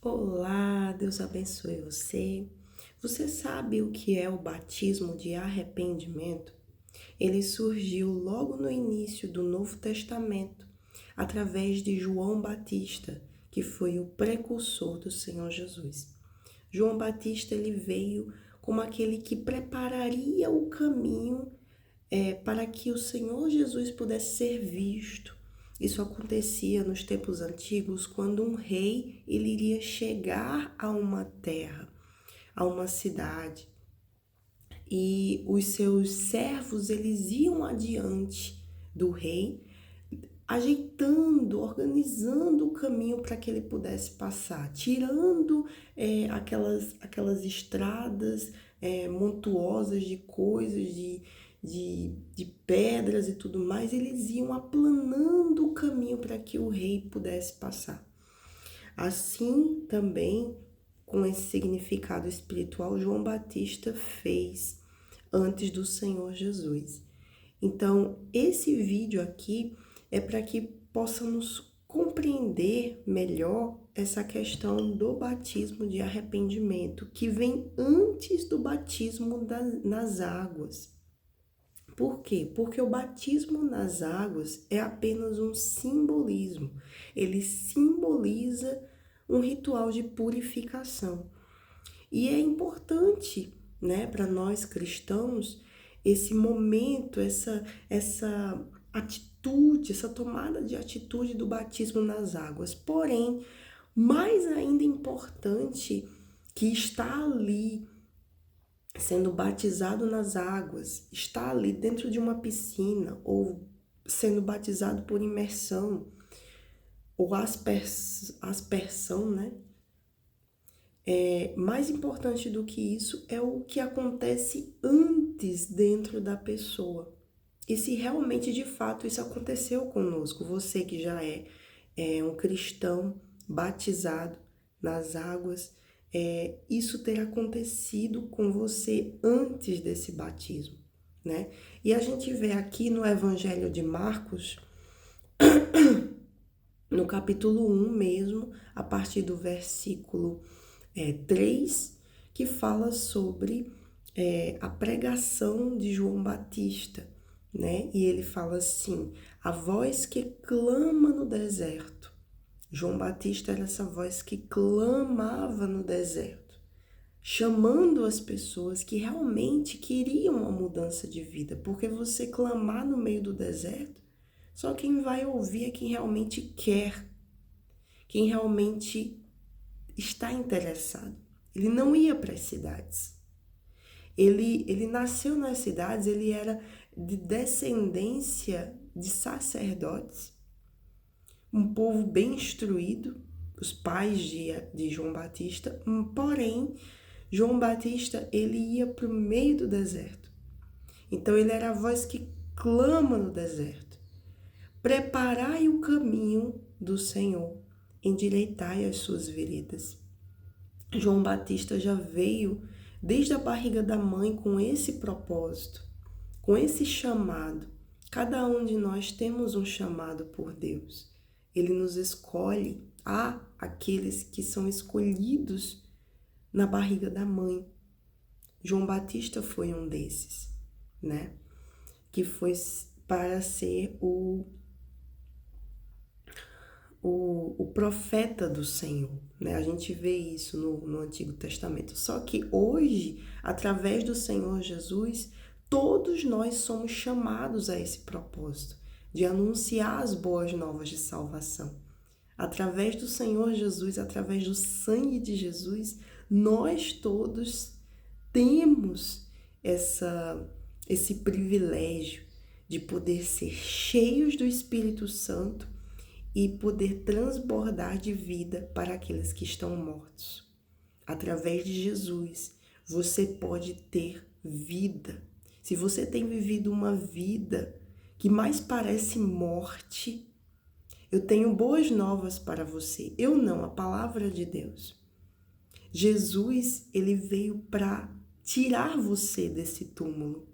Olá, Deus abençoe você. Você sabe o que é o batismo de arrependimento? Ele surgiu logo no início do Novo Testamento, através de João Batista, que foi o precursor do Senhor Jesus. João Batista ele veio como aquele que prepararia o caminho para que o Senhor Jesus pudesse ser visto. Isso acontecia nos tempos antigos, quando um rei ele iria chegar a uma terra, a uma cidade, e os seus servos eles iam adiante do rei, ajeitando, organizando o caminho para que ele pudesse passar, tirando aquelas estradas montuosas de coisas, de pedras e tudo mais, eles iam aplanando o caminho para que o rei pudesse passar. Assim também, com esse significado espiritual, João Batista fez antes do Senhor Jesus. Então, esse vídeo aqui é para que possamos compreender melhor essa questão do batismo de arrependimento, que vem antes do batismo nas águas. Por quê? Porque o batismo nas águas é apenas um simbolismo. Ele simboliza um ritual de purificação. E é importante, né, para nós cristãos, esse momento, essa atitude, essa tomada de atitude do batismo nas águas. Porém, mais ainda importante que está ali sendo batizado nas águas, está ali dentro de uma piscina ou sendo batizado por imersão ou aspersão, né? Mais importante do que isso é o que acontece antes dentro da pessoa. E se realmente, de fato, isso aconteceu conosco, você que já é um cristão batizado nas águas, isso ter acontecido com você antes desse batismo, né? E a gente vê aqui no Evangelho de Marcos, no capítulo 1 mesmo, a partir do versículo 3, que fala sobre a pregação de João Batista, né? E ele fala assim: a voz que clama no deserto. João Batista era essa voz que clamava no deserto, chamando as pessoas que realmente queriam uma mudança de vida, porque você clamar no meio do deserto, só quem vai ouvir é quem realmente quer, quem realmente está interessado. Ele não ia para as cidades. Ele nasceu nas cidades, ele era de descendência de sacerdotes, um povo bem instruído, os pais de João Batista, porém, João Batista, ele ia para o meio do deserto. Então, ele era a voz que clama no deserto. Preparai o caminho do Senhor, endireitai as suas veredas. João Batista já veio desde a barriga da mãe com esse propósito, com esse chamado. Cada um de nós temos um chamado por Deus. Ele nos escolhe. Há aqueles que são escolhidos na barriga da mãe. João Batista foi um desses, né? Que foi para ser o profeta do Senhor, né? A gente vê isso no Antigo Testamento. Só que hoje, através do Senhor Jesus, todos nós somos chamados a esse propósito, de anunciar as boas novas de salvação. Através do Senhor Jesus, através do sangue de Jesus, nós todos temos esse privilégio de poder ser cheios do Espírito Santo e poder transbordar de vida para aqueles que estão mortos. Através de Jesus, você pode ter vida. Se você tem vivido uma vida que mais parece morte, eu tenho boas novas para você. Eu não, a palavra de Deus. Jesus, ele veio para tirar você desse túmulo.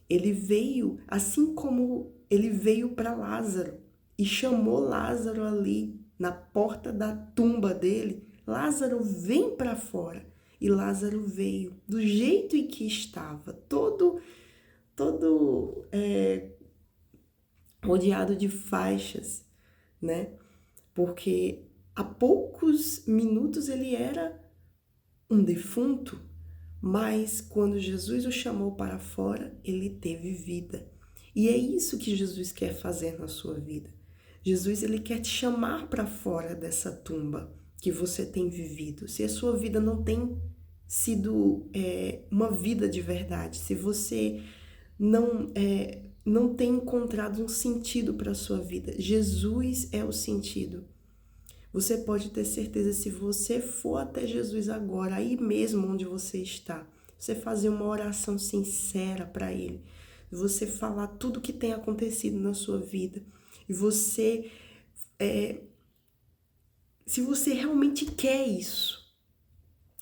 Ele veio, assim como ele veio para Lázaro e chamou Lázaro ali na porta da tumba dele. Lázaro, vem para fora. E Lázaro veio do jeito em que estava, todo rodeado de faixas, né? Porque há poucos minutos ele era um defunto, mas quando Jesus o chamou para fora, ele teve vida. E é isso que Jesus quer fazer na sua vida. Jesus, ele quer te chamar para fora dessa tumba que você tem vivido. Se a sua vida não tem sido uma vida de verdade, se você não tem encontrado um sentido para a sua vida, Jesus é o sentido. Você pode ter certeza, se você for até Jesus agora, aí mesmo onde você está, você fazer uma oração sincera para Ele, você falar tudo o que tem acontecido na sua vida, e você, se você realmente quer isso,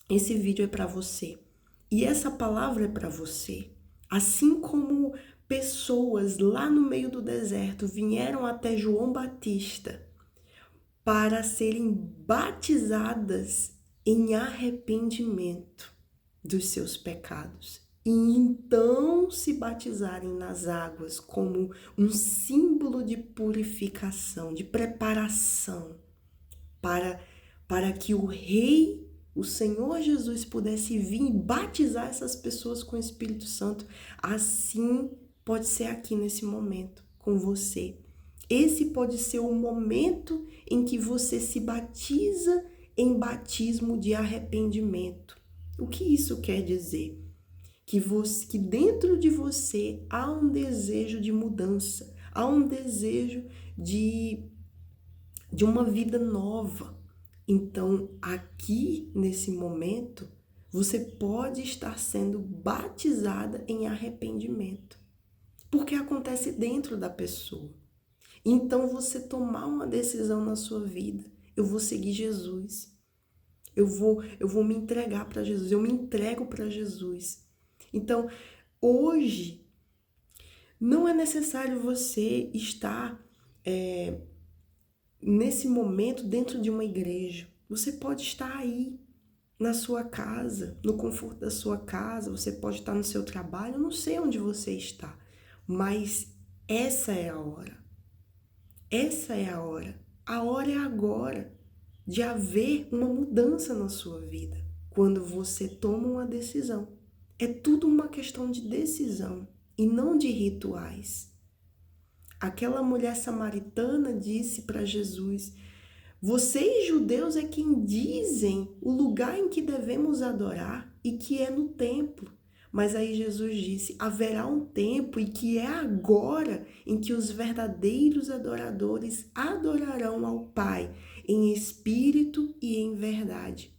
esse vídeo é para você. E essa palavra é para você. Assim como pessoas lá no meio do deserto vieram até João Batista para serem batizadas em arrependimento dos seus pecados. E então se batizarem nas águas como um símbolo de purificação, de preparação para que o Rei, o Senhor Jesus, pudesse vir e batizar essas pessoas com o Espírito Santo. Assim pode ser aqui nesse momento com você. Esse pode ser o momento em que você se batiza em batismo de arrependimento. O que isso quer dizer? Que dentro de você há um desejo de mudança, há um desejo de uma vida nova. Então, aqui nesse momento, você pode estar sendo batizada em arrependimento, porque acontece dentro da pessoa. Então, você tomar uma decisão na sua vida: eu vou seguir Jesus, eu vou me entregar para Jesus, eu me entrego para Jesus. Então, hoje, não é necessário você estar nesse momento dentro de uma igreja. Você pode estar aí na sua casa, no conforto da sua casa, você pode estar no seu trabalho, eu não sei onde você está, mas essa é a hora. Essa é a hora. A hora é agora de haver uma mudança na sua vida, quando você toma uma decisão. É tudo uma questão de decisão e não de rituais. Aquela mulher samaritana disse para Jesus: vocês judeus é quem dizem o lugar em que devemos adorar e que é no templo. Mas aí Jesus disse: haverá um tempo, e que é agora, em que os verdadeiros adoradores adorarão ao Pai em espírito e em verdade.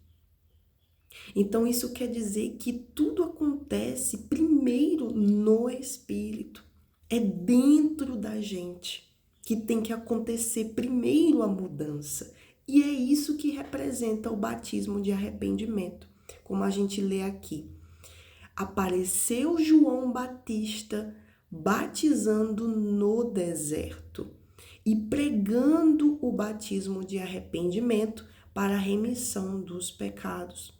Então isso quer dizer que tudo acontece primeiro no espírito. É dentro da gente que tem que acontecer primeiro a mudança. E é isso que representa o batismo de arrependimento, como a gente lê aqui. Apareceu João Batista batizando no deserto e pregando o batismo de arrependimento para a remissão dos pecados.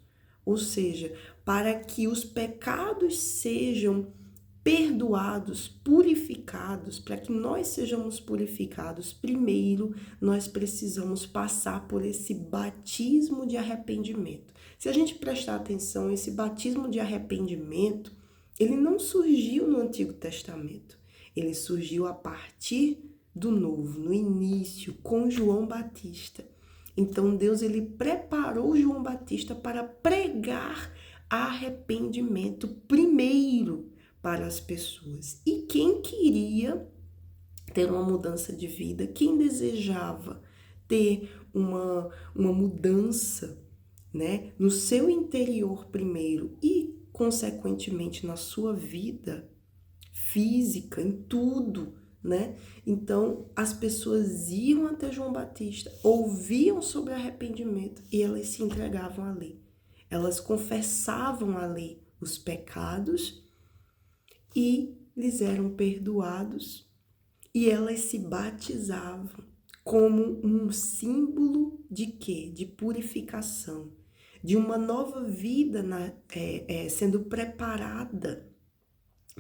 Ou seja, para que os pecados sejam perdoados, purificados. Para que nós sejamos purificados, primeiro nós precisamos passar por esse batismo de arrependimento. Se a gente prestar atenção, esse batismo de arrependimento, ele não surgiu no Antigo Testamento. Ele surgiu a partir do Novo, no início, com João Batista. Então Deus, ele preparou João Batista para pregar arrependimento primeiro para as pessoas. E quem queria ter uma mudança de vida, quem desejava ter uma mudança, né, no seu interior primeiro e, consequentemente, na sua vida física, em tudo, né? Então, as pessoas iam até João Batista, ouviam sobre arrependimento e elas se entregavam à lei. Elas confessavam à lei os pecados e lhes eram perdoados, e elas se batizavam como um símbolo de quê? De purificação, de uma nova vida sendo preparada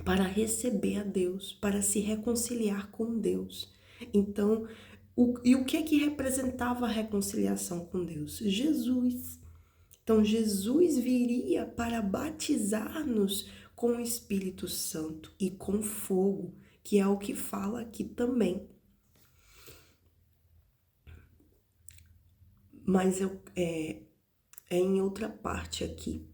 para receber a Deus, para se reconciliar com Deus. Então, o que é que representava a reconciliação com Deus? Jesus. Então, Jesus viria para batizar-nos com o Espírito Santo e com fogo, que é o que fala aqui também. Mas é em outra parte aqui.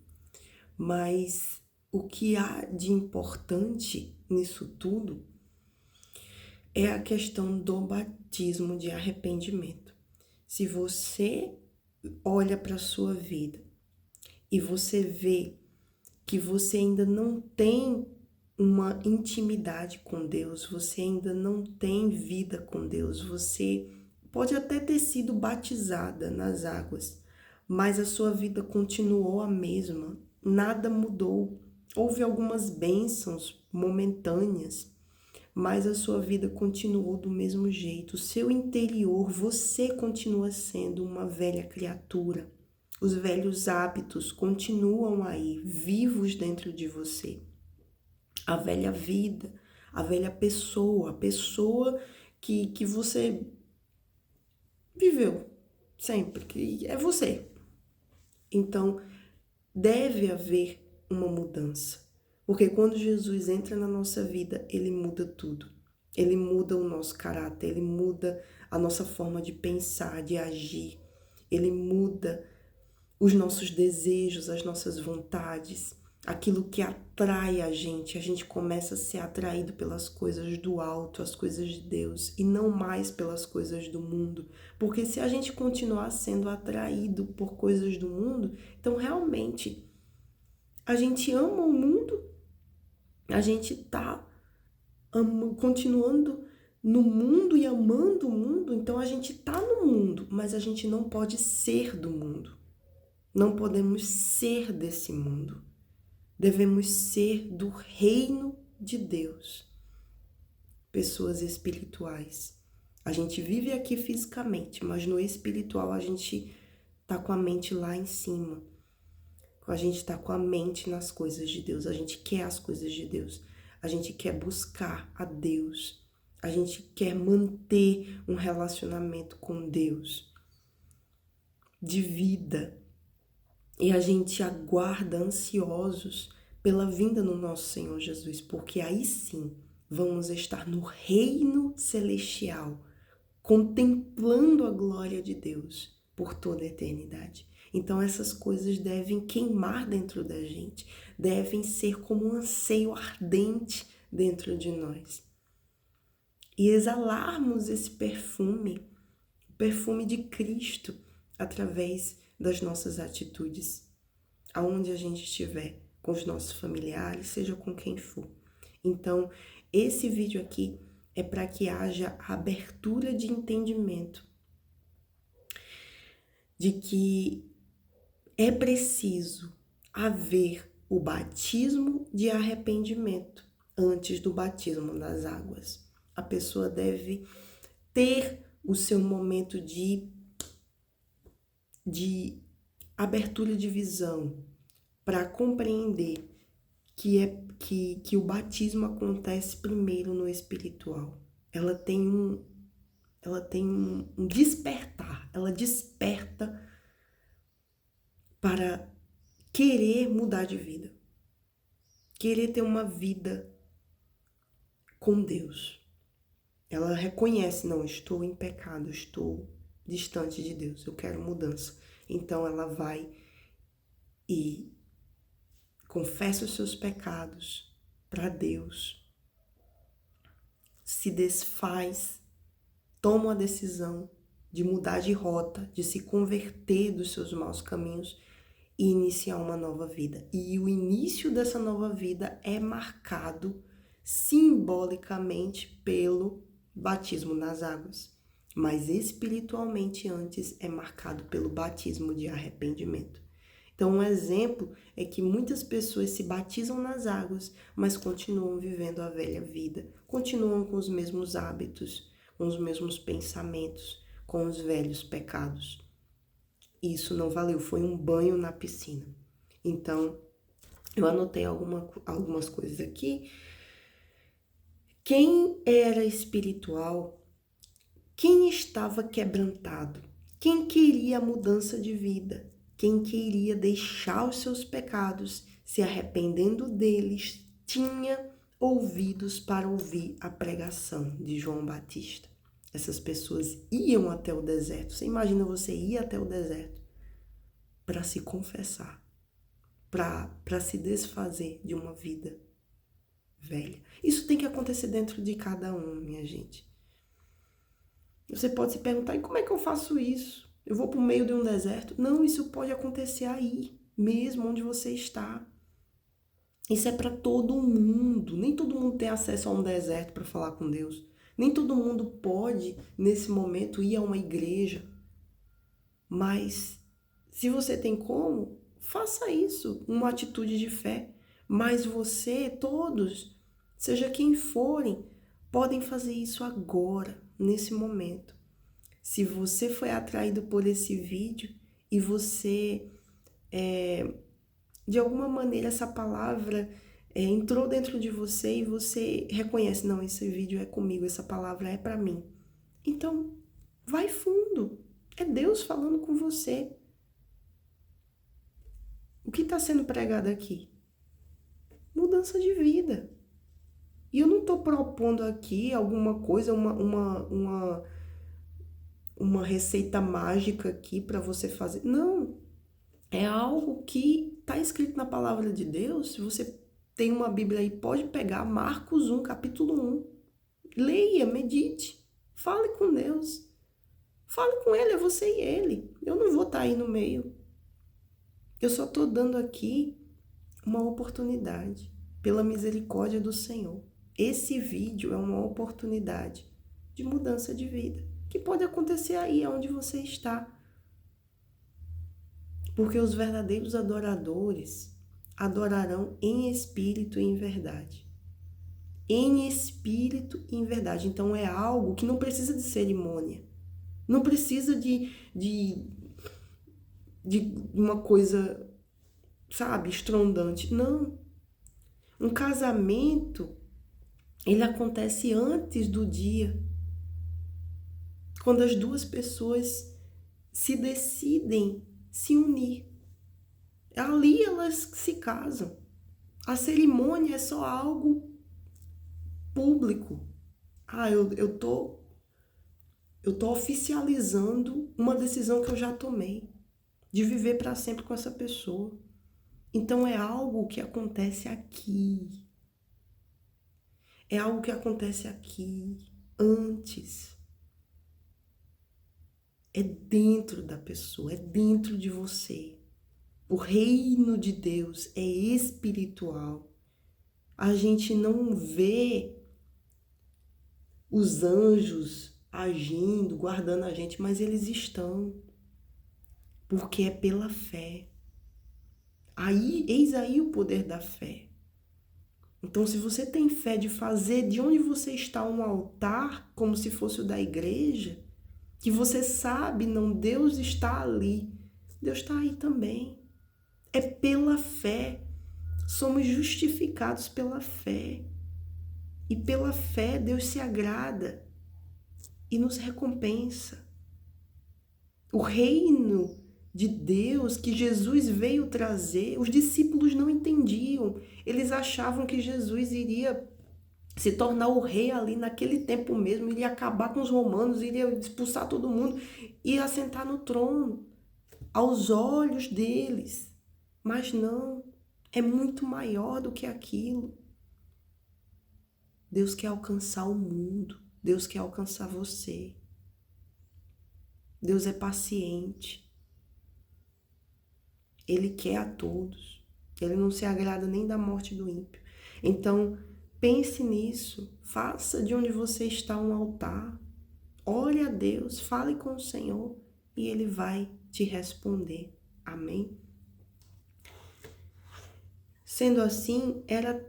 Mas o que há de importante nisso tudo é a questão do batismo de arrependimento. Se você olha para a sua vida e você vê que você ainda não tem uma intimidade com Deus, você ainda não tem vida com Deus, você pode até ter sido batizada nas águas, mas a sua vida continuou a mesma, nada mudou. Houve algumas bênçãos momentâneas, mas a sua vida continuou do mesmo jeito. O seu interior, você continua sendo uma velha criatura. Os velhos hábitos continuam aí, vivos dentro de você. A velha vida, a velha pessoa, a pessoa que você viveu sempre, que é você. Então, deve haver uma mudança. Porque quando Jesus entra na nossa vida, ele muda tudo. Ele muda o nosso caráter, ele muda a nossa forma de pensar, de agir. Ele muda os nossos desejos, as nossas vontades, aquilo que atrai a gente começa a ser atraído pelas coisas do alto, as coisas de Deus, e não mais pelas coisas do mundo. Porque se a gente continuar sendo atraído por coisas do mundo, então realmente a gente ama o mundo, a gente tá continuando no mundo e amando o mundo, então a gente tá no mundo, mas a gente não pode ser do mundo. Não podemos ser desse mundo. Devemos ser do reino de Deus. Pessoas espirituais. A gente vive aqui fisicamente, mas no espiritual a gente tá com a mente lá em cima. A gente tá com a mente nas coisas de Deus. A gente quer as coisas de Deus. A gente quer buscar a Deus. A gente quer manter um relacionamento com Deus de vida. E a gente aguarda ansiosos pela vinda do nosso Senhor Jesus, porque aí sim vamos estar no reino celestial, contemplando a glória de Deus por toda a eternidade. Então essas coisas devem queimar dentro da gente, devem ser como um anseio ardente dentro de nós. E exalarmos esse perfume, o perfume de Cristo, através das nossas atitudes, aonde a gente estiver, com os nossos familiares, seja com quem for. Então, esse vídeo aqui é para que haja abertura de entendimento de que é preciso haver o batismo de arrependimento antes do batismo nas águas. A pessoa deve ter o seu momento de abertura de visão para compreender que o batismo acontece primeiro no espiritual. Ela tem um despertar, ela desperta para querer mudar de vida, querer ter uma vida com Deus. Ela reconhece, não, estou em pecado, estou distante de Deus, eu quero mudança. Então ela vai e confessa os seus pecados para Deus, se desfaz, toma a decisão de mudar de rota, de se converter dos seus maus caminhos e iniciar uma nova vida. E o início dessa nova vida é marcado simbolicamente pelo batismo nas águas, mas espiritualmente antes é marcado pelo batismo de arrependimento. Então, um exemplo é que muitas pessoas se batizam nas águas, mas continuam vivendo a velha vida, continuam com os mesmos hábitos, com os mesmos pensamentos, com os velhos pecados. Isso não valeu, foi um banho na piscina. Então, eu anotei algumas coisas aqui. Quem era espiritual, quem estava quebrantado, quem queria mudança de vida, quem queria deixar os seus pecados, se arrependendo deles, tinha ouvidos para ouvir a pregação de João Batista. Essas pessoas iam até o deserto. Você imagina você ir até o deserto para se confessar, para se desfazer de uma vida velha. Isso tem que acontecer dentro de cada um, minha gente. Você pode se perguntar, e como é que eu faço isso? Eu vou para o meio de um deserto? Não, isso pode acontecer aí, mesmo onde você está. Isso é para todo mundo. Nem todo mundo tem acesso a um deserto para falar com Deus. Nem todo mundo pode, nesse momento, ir a uma igreja. Mas, se você tem como, faça isso, uma atitude de fé. Mas você, todos, seja quem forem, podem fazer isso agora, nesse momento. Se você foi atraído por esse vídeo e você, de alguma maneira, essa palavra entrou dentro de você e você reconhece, não, esse vídeo é comigo, essa palavra é para mim. Então, vai fundo. É Deus falando com você. O que está sendo pregado aqui? Mudança de vida. E eu não estou propondo aqui alguma coisa, uma receita mágica aqui para você fazer. Não. É algo que está escrito na palavra de Deus. Se você tem uma Bíblia aí, pode pegar Marcos 1, capítulo 1. Leia, medite. Fale com Deus. Fale com Ele, é você e Ele. Eu não vou estar aí no meio. Eu só estou dando aqui uma oportunidade, pela misericórdia do Senhor. Esse vídeo é uma oportunidade de mudança de vida, que pode acontecer aí onde você está. Porque os verdadeiros adoradores adorarão em espírito e em verdade. Em espírito e em verdade. Então é algo que não precisa de cerimônia. Não precisa de uma coisa, sabe, estrondante. Não. Um casamento, ele acontece antes do dia. Quando as duas pessoas se decidem se unir. Ali elas se casam. A cerimônia é só algo público. Eu tô oficializando uma decisão que eu já tomei de viver para sempre com essa pessoa. Então é algo que acontece aqui. É algo que acontece aqui, antes. É dentro da pessoa, é dentro de você. O reino de Deus é espiritual. A gente não vê os anjos agindo, guardando a gente, mas eles estão. Porque é pela fé. Eis aí o poder da fé. Então, se você tem fé de fazer de onde você está um altar, como se fosse o da igreja, que você sabe, não, Deus está ali. Deus está aí também. É pela fé. Somos justificados pela fé. E pela fé, Deus se agrada e nos recompensa. O reino de Deus que Jesus veio trazer, os discípulos não entendiam. Eles achavam que Jesus iria se tornar o rei ali naquele tempo mesmo, iria acabar com os romanos, iria expulsar todo mundo e assentar no trono, aos olhos deles. Mas não, é muito maior do que aquilo. Deus quer alcançar o mundo, Deus quer alcançar você. Deus é paciente. Ele quer a todos. Ele não se agrada nem da morte do ímpio. Então, pense nisso. Faça de onde você está um altar. Ore a Deus, fale com o Senhor e Ele vai te responder. Amém? Sendo assim, era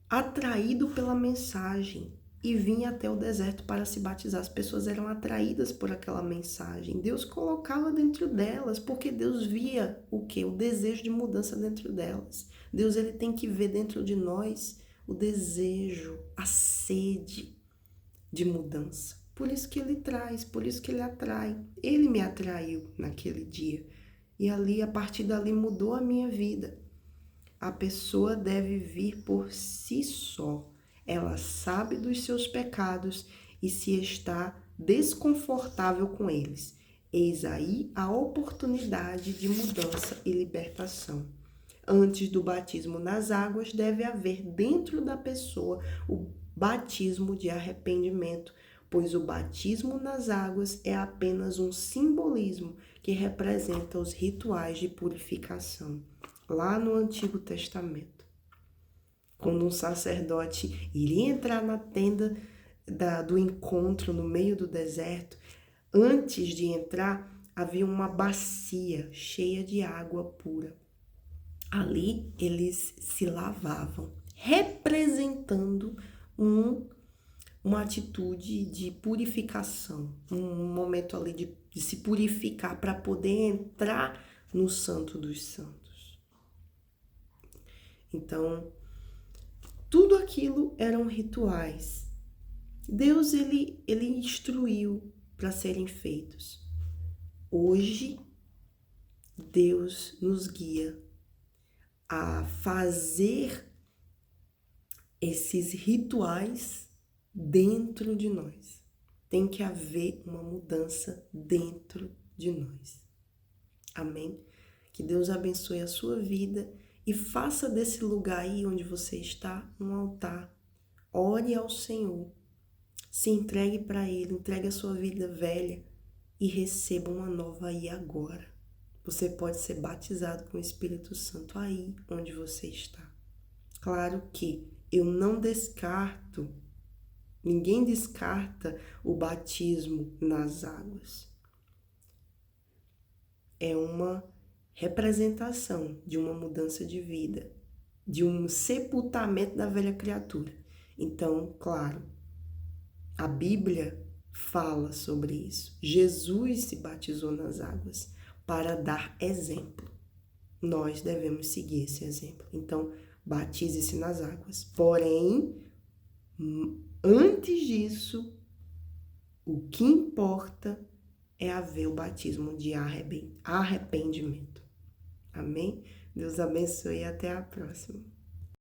atraído pela mensagem. e vinha até o deserto para se batizar. As pessoas eram atraídas por aquela mensagem. Deus colocava dentro delas, porque Deus via o quê? O desejo de mudança dentro delas. Deus, ele tem que ver dentro de nós o desejo, a sede de mudança. Por isso que ele traz, por isso que ele atrai. Ele me atraiu naquele dia. E ali, a partir dali, mudou a minha vida. A pessoa deve vir por si só. Ela sabe dos seus pecados e se está desconfortável com eles. Eis aí a oportunidade de mudança e libertação. Antes do batismo nas águas, deve haver dentro da pessoa o batismo de arrependimento, pois o batismo nas águas é apenas um simbolismo que representa os rituais de purificação. Lá no Antigo Testamento, quando um sacerdote iria entrar na tenda do encontro no meio do deserto, antes de entrar, havia uma bacia cheia de água pura. Ali eles se lavavam, representando uma atitude de purificação, um momento ali de se purificar para poder entrar no Santo dos Santos. Então, tudo aquilo eram rituais. Deus, ele instruiu para serem feitos. Hoje, Deus nos guia a fazer esses rituais dentro de nós. Tem que haver uma mudança dentro de nós. Amém? Que Deus abençoe a sua vida e faça desse lugar aí onde você está um altar. Ore ao Senhor. Se entregue para Ele, entregue a sua vida velha e receba uma nova aí agora. Você pode ser batizado com o Espírito Santo aí onde você está. Claro que eu não descarto, ninguém descarta o batismo nas águas. É uma representação de uma mudança de vida, de um sepultamento da velha criatura. Então, claro, a Bíblia fala sobre isso. Jesus se batizou nas águas para dar exemplo. Nós devemos seguir esse exemplo. Então, batize-se nas águas. Porém, antes disso, o que importa é haver o batismo de arrependimento. Amém? Deus abençoe e até a próxima.